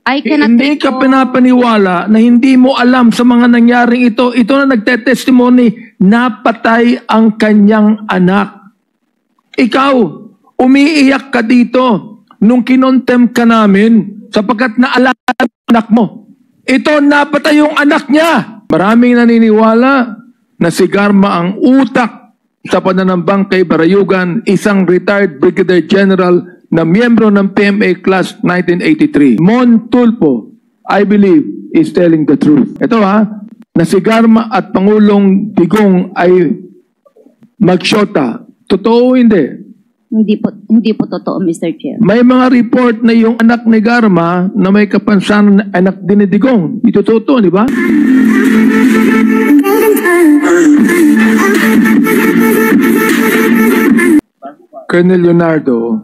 I cannot Hindi ka recall. pinapaniwala na hindi mo alam sa mga nangyaring ito. Ito na nagtetestimony, napatay ang kanyang anak. Ikaw, umiiyak ka dito nung kinontem ka namin sapagkat naalala ang anak mo. Ito, napatay yung anak niya. Maraming naniniwala na si Garma ang utak sa pananambang kay Barayugan, isang retired Brigadier General na miyembro ng PMA Class 1983. Mon Tulfo, I believe, is telling the truth. Ito na si Garma at Pangulong Digong ay magsyota. Totoo o hindi? Hindi po totoo, Mr. Chair. May mga report na yung anak ni Garma na may kapansanan na anak din ni Digong. Ito totoo, di ba? Colonel Leonardo,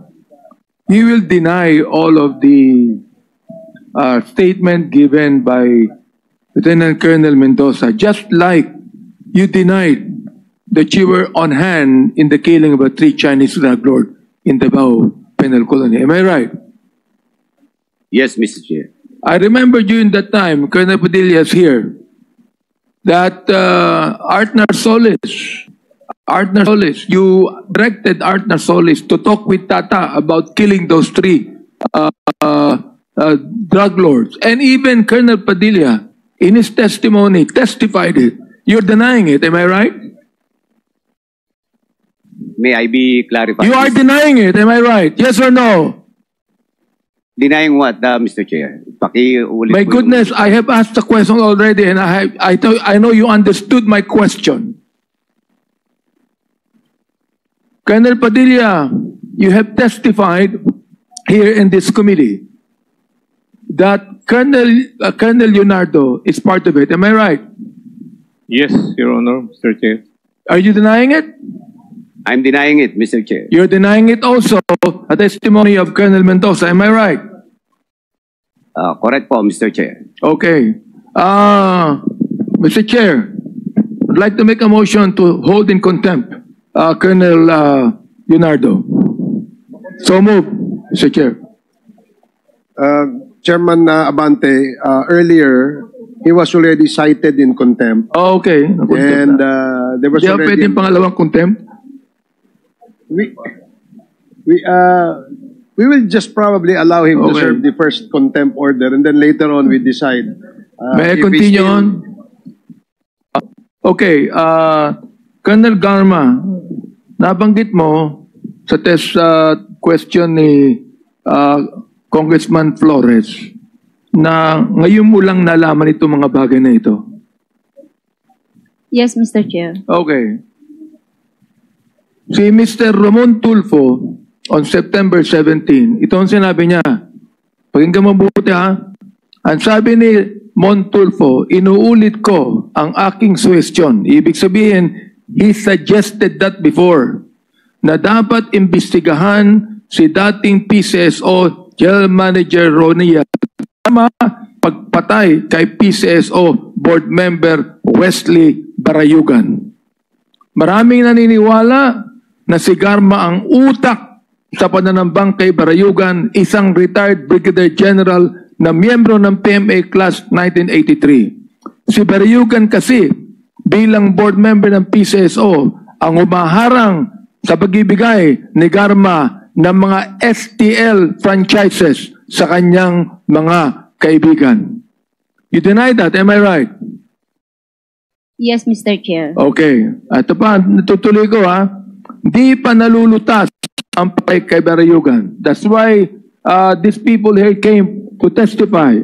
you will deny all of the statement given by Lieutenant Colonel Mendoza, just like you denied that you were on hand in the killing of a 3 Chinese drug lord in Davao Penal Colony. Am I right? Yes, Mr. Chair. I remember during that time, Colonel Padilla is here, that Artner Solis, you directed Artner Solis to talk with Tata about killing those 3 drug lords. And even Colonel Padilla, in his testimony, testified it. You're denying it, am I right? May I be clarified? You are denying it, am I right? Yes or no? Denying what, Mr. Chair? Pakiulit My po goodness, I have asked the question already and I know you understood my question. Colonel Padilla, you have testified here in this committee that Colonel Leonardo is part of it. Am I right? Yes, Your Honor, Mr. Chair. Are you denying it? I'm denying it, Mr. Chair. You're denying it also, a testimony of Colonel Mendoza. Am I right? Correct po, Mr. Chair. Okay. Mr. Chair, I'd like to make a motion to hold in contempt Colonel Leonardo. So move, Mr. Chair. Chairman Abante, earlier, he was already cited in contempt. Oh, okay. And there was Di ba already... pwedeng pangalawang contempt? We will just probably allow him to Okay. serve the first contempt order and then later on we decide. May I if he continue still- on? Okay. Colonel Garma, nabanggit mo sa test question ni Congressman Flores na ngayon mo lang nalaman itong mga bagay na ito. Yes, Mr. Chair. Okay. Si Mr. Ramon Tulfo on September 17, ito ang sinabi niya. Pakinggan mabuti ha. Ang sabi ni Mon Tulfo, inuulit ko ang aking suggestion. Ibig sabihin, he suggested that before na dapat imbestigahan si dating PCSO General Manager Ronia tama pagpatay kay PCSO Board Member Wesley Barayugan. Maraming naniniwala na si Garma ang utak sa pananambang kay Barayugan, isang retired Brigadier General na miyembro ng PMA Class 1983. Si Barayugan kasi bilang board member ng PCSO ang umaharang sa pagbibigay ni Garma ng mga STL franchises sa kanyang mga kaibigan. You deny that, am I right? Yes, Mr. Chair. Okay. Ito pa, natutuloy ko ha. Di pa nalulutas ang patay kay Barayugan. That's why these people here came to testify.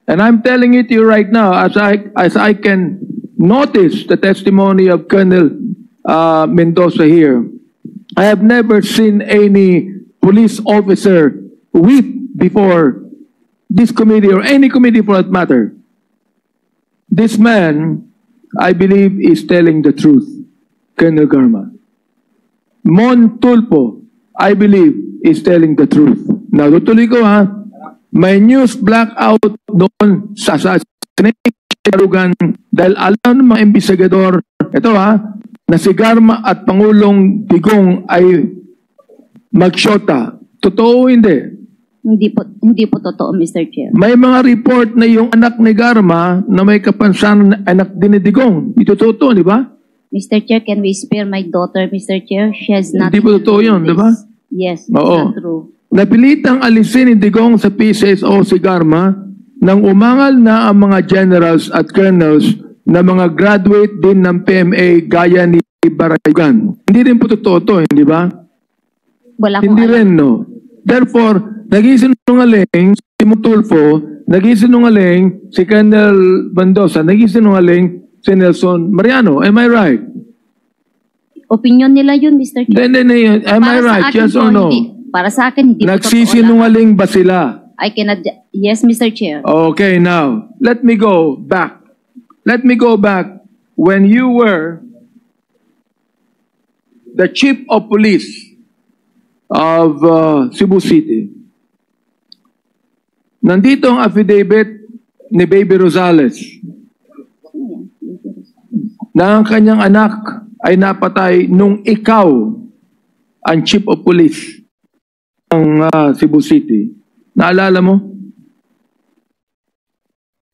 And I'm telling it to you right now, as I can notice the testimony of Colonel Mendoza here, I have never seen any police officer weep before this committee or any committee for that matter. This man, I believe, is telling the truth, Colonel Garma. Mon Tulfo, I believe, is telling the truth. Now, tutuloy ko ha, may news blackout doon sa Snake dahil alam ng mga investigador, ito ha, na si Garma at Pangulong Digong ay magsyota. Totoo o hindi? Hindi po totoo, Mr. Chair. May mga report na yung anak ni Garma na may kapansanan na anak din ni Digong. Ito totoo, di ba? Mr. Chair, can we spare my daughter, Mr. Chair? She has not... Hindi po totoo yun, di ba? Yes, it's Oo. not true. Napilitang alisin ni Digong sa PCSO si Garma nang umangal na ang mga generals at colonels na mga graduate din ng PMA gaya ni Barayugan. Hindi rin po totoo to, hindi ba? Wala akong Hindi alam. rin, no? Therefore, naging sinungaling si Mutulfo, naging sinungaling si Colonel Mendoza, naging sinungaling si Nelson Mariano. Am I right? Opinion nila yun, Mr. Chair. Then, am I Para sa right? akin Yes po, or no? para sa akin, hindi po totoo lang. Nagsisinungaling ba sila? I cannot... Yes, Mr. Chair. Okay, now, let me go back. Let me go back when you were the chief of police of Cebu City. Nandito ang affidavit ni Baby Rosales na ang kanyang anak ay napatay nung ikaw ang chief of police ng Cebu City. Naalala mo?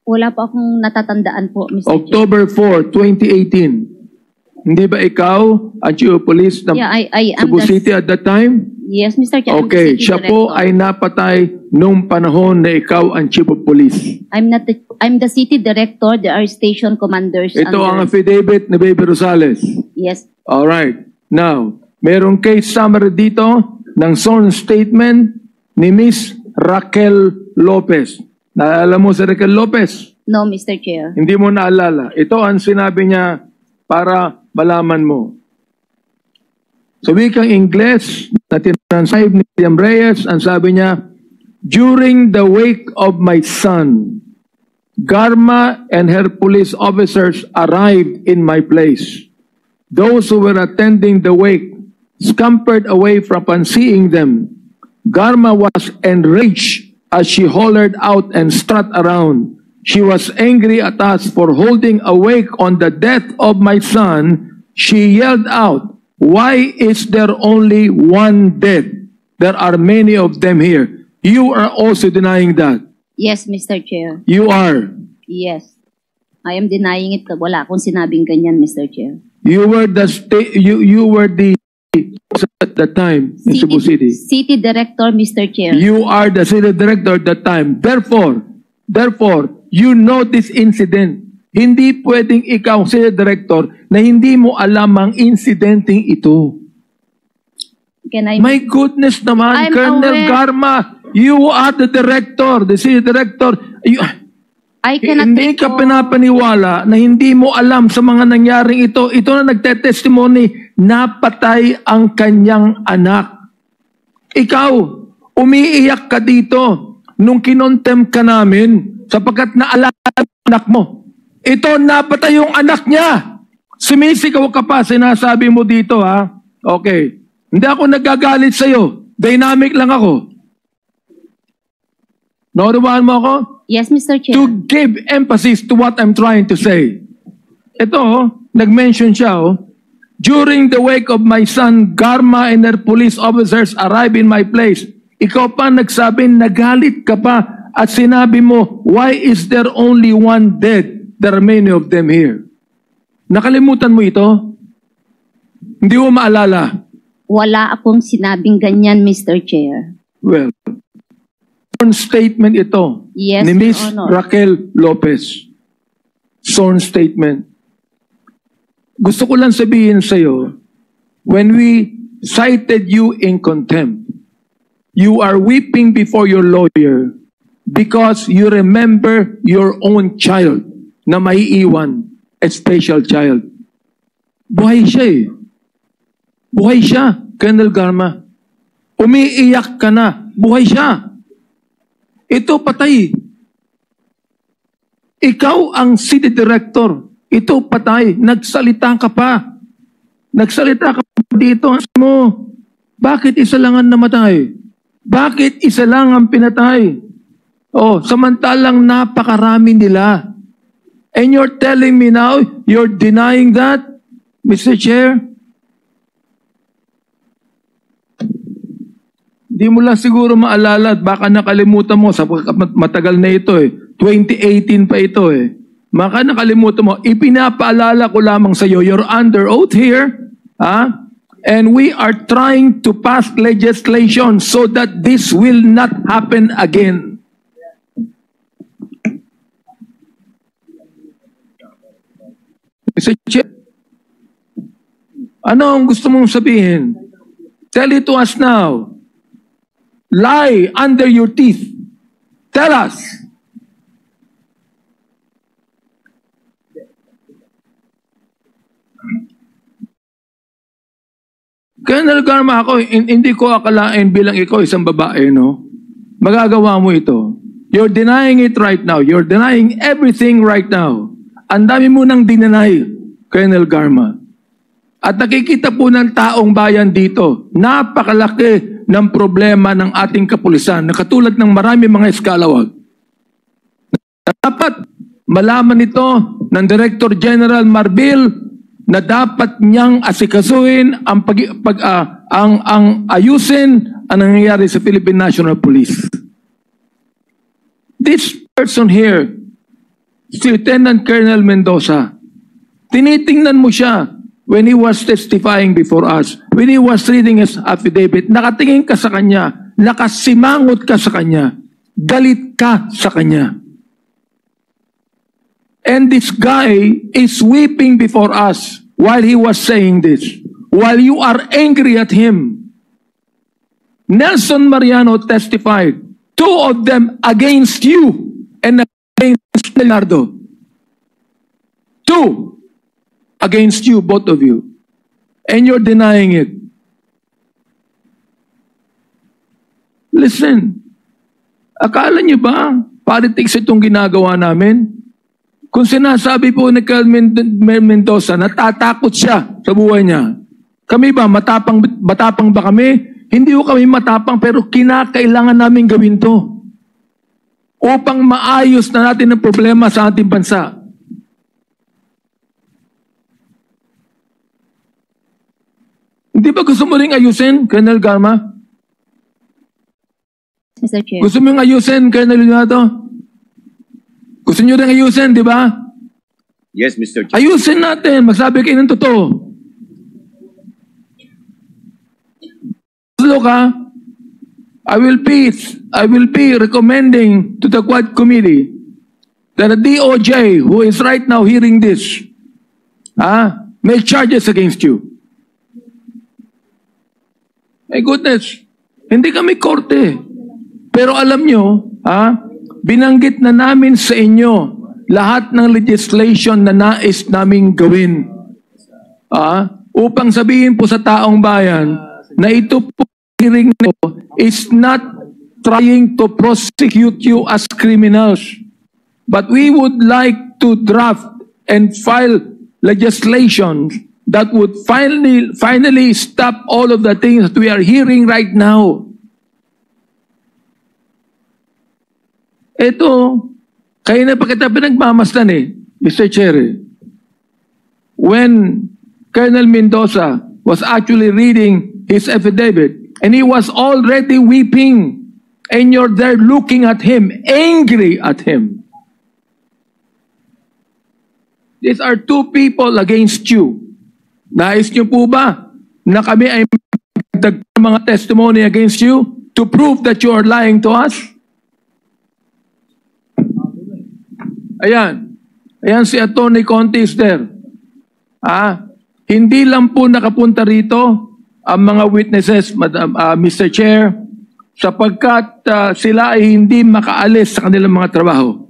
Wala po akong natatandaan po, Mr. Chair. October 4, 2018. Hindi ba ikaw ang chief of police ng Yeah, I am Cebu the... City at that time? Yes, Mr. Chair. I'm the Okay, city siya po director. ay napatay nung panahon na ikaw ang chief of police. I'm the city director. There are station commanders. Ito ang under... affidavit ni Baby Rosales. Yes. Alright. Now, merong case summary dito ng sworn statement ni Miss Raquel Lopez. Naalala mo si Raquel Lopez? No, Mr. Chair. Hindi mo naalala. Ito ang sinabi niya para malaman mo. Sa wikang Ingles na tinranslate ni William Reyes, ang sabi niya, during the wake of my son, Garma and her police officers arrived in my place. Those who were attending the wake scampered away from upon seeing them. Garma was enraged as she hollered out and strut around. She was angry at us for holding awake on the death of my son. She yelled out, "Why is there only one dead? There are many of them here." You are also denying that. Yes, Mr. Chair. You are. Yes. I am denying it. Wala akong sinabing ganyan, Mr. Chair. You were the you were the at that time in Cebu City. City Director, Mr. Chair. You are the city director at that time. Therefore, you know this incident. Hindi pwedeng ikaw, city director, na hindi mo alam ang incidenting ito. Can I... My goodness naman, I'm Colonel aware. Garma, you are the director, the city director. I cannot Hindi ka recall- pinapaniwala na hindi mo alam sa mga nangyaring ito. Ito na nagtetestimony, napatay ang kanyang anak. Ikaw, umiiyak ka dito nung kinontem ka namin sapagkat naalala ang anak mo. Ito, napatay yung anak niya. Sumisigaw ka pa, sinasabi mo dito ha. Okay. Hindi ako nagagalit sa'yo. Dynamic lang ako. Naunawahan mo ako? Yes, Mr. Chair. To give emphasis to what I'm trying to say. Ito, nag-mention siya, during the wake of my son, Garma and her police officers arrived in my place. Ikaw pa nagsabi, nagalit ka pa at sinabi mo, why is there only one dead? There are many of them here. Nakalimutan mo ito? Hindi mo maalala? Wala akong sinabing ganyan, Mr. Chair. Well, sworn statement ito Yes, ni Your Miss Honor. Raquel Lopez. Sworn statement. Gusto ko lang sabihin sa iyo, when we cited you in contempt, you are weeping before your lawyer because you remember your own child na maiiwan, a special child. Buhay siya eh. Buhay siya, Colonel Garma. Umiiyak ka na, buhay siya. Ito patay. Ikaw ang city director. Ito patay. Nagsalita ka pa. Nagsalita ka pa dito. Mo, bakit isa lang ang namatay? Bakit isa lang ang pinatay? Oh, samantalang napakarami nila. And you're telling me now, you're denying that, Mr. Chair? Hindi mo lang siguro maalala at baka nakalimutan mo sa matagal na ito eh. 2018 pa ito eh. Baka nakalimutan mo. Ipinapaalala ko lamang sa iyo, you're under oath here. And we are trying to pass legislation so that this will not happen again. Mr. Chair, ano ang gusto mong sabihin? Tell it to us now. Lie under your teeth. Tell us. Colonel Garma, ako, hindi ko akalain bilang ikaw isang babae, no? Magagawa mo ito. You're denying it right now. You're denying everything right now. Ang dami mo nang dinenay, Colonel Garma. At nakikita po ng taong bayan dito, napakalaki ng problema ng ating kapulisan na katulad ng marami mga eskalawag. Dapat malaman ito ng Director General Marbil na dapat niyang asikasuhin ang ayusin ang nangyayari sa Philippine National Police. This person here, si Lieutenant Colonel Mendoza, tinitingnan mo siya when he was testifying before us, when he was reading his affidavit, nakatingin ka sa kanya, nakasimangot ka sa kanya, galit ka sa kanya. And this guy is weeping before us while he was saying this, while you are angry at him. Nelson Mariano testified, two of them against you and against Leonardo. Two against you, both of you. And you're denying it. Listen, akala niyo ba politics itong ginagawa namin? Kung sinasabi po ni Colonel Mendoza, natatakot siya sa buhay niya. Kami ba, matapang ba kami? Hindi ko kami matapang, pero kinakailangan namin gawin to upang maayos na natin ang problema sa ating bansa. Hindi ba gusto mo rin ayusin, Colonel Garma? Mr. Chair. Gusto mo rin ayusin, Colonel Leonardo? Gusto nyo rin ayusin, di ba? Yes, Mr. Chair. Ayusin natin. Magsabi kayo ng totoo. Look, I will be recommending to the Quad Committee that the DOJ, who is right now hearing this, make charges against you. My goodness, hindi kami korte. Pero alam nyo, binanggit na namin sa inyo lahat ng legislation na nais naming gawin. Upang sabihin po sa taong bayan na ito po hearing nito is not trying to prosecute you as criminals. But we would like to draft and file legislation that would finally stop all of the things that we are hearing right now. Ito, kaya na pa kita pinagmamasdan Mr. Chair. When Colonel Mendoza was actually reading his affidavit, and he was already weeping, and you're there looking at him, angry at him. These are two people against you. Nais niyo po ba na kami ay magdagdag ng mga testimony against you to prove that you are lying to us? Ayan. Ayan si Atty. Conte is there. Hindi lang po nakapunta rito ang mga witnesses, Mr. Chair, sapagkat sila ay hindi makaalis sa kanilang mga trabaho.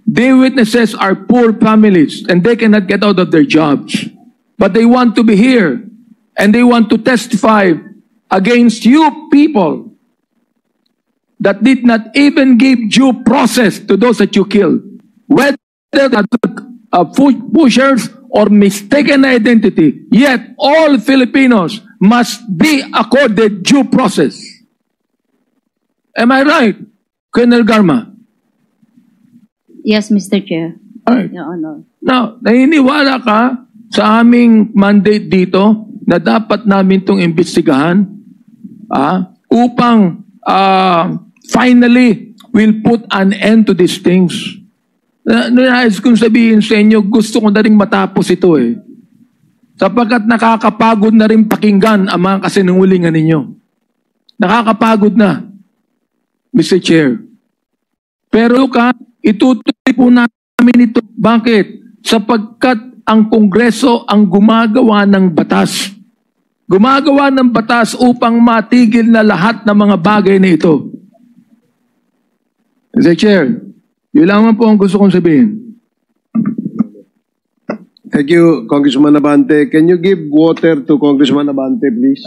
The witnesses are poor families and they cannot get out of their jobs. But they want to be here and they want to testify against you people that did not even give due process to those that you killed. Whether pushers or mistaken identity, yet all Filipinos must be accorded due process. Am I right, Colonel Garma? Yes, Mr. Chair. All right. Your Honor. Now, naniniwala ka sa aming mandate dito na dapat namin itong imbestigahan upang finally will put an end to these things. Nais kong sabihin sa inyo, gusto ko na rin matapos ito eh. Sapagkat nakakapagod na rin pakinggan ang mga kasinungalingan ninyo. Nakakapagod na, Mr. Chair. Pero itutuloy po namin ito. Bakit? Sapagkat ang Kongreso ang gumagawa ng batas. Gumagawa ng batas upang matigil na lahat ng mga bagay na ito. Mr. Chair, yun lamang po ang gusto kong sabihin. Thank you, Congressman Abante. Can you give water to Congressman Abante, please?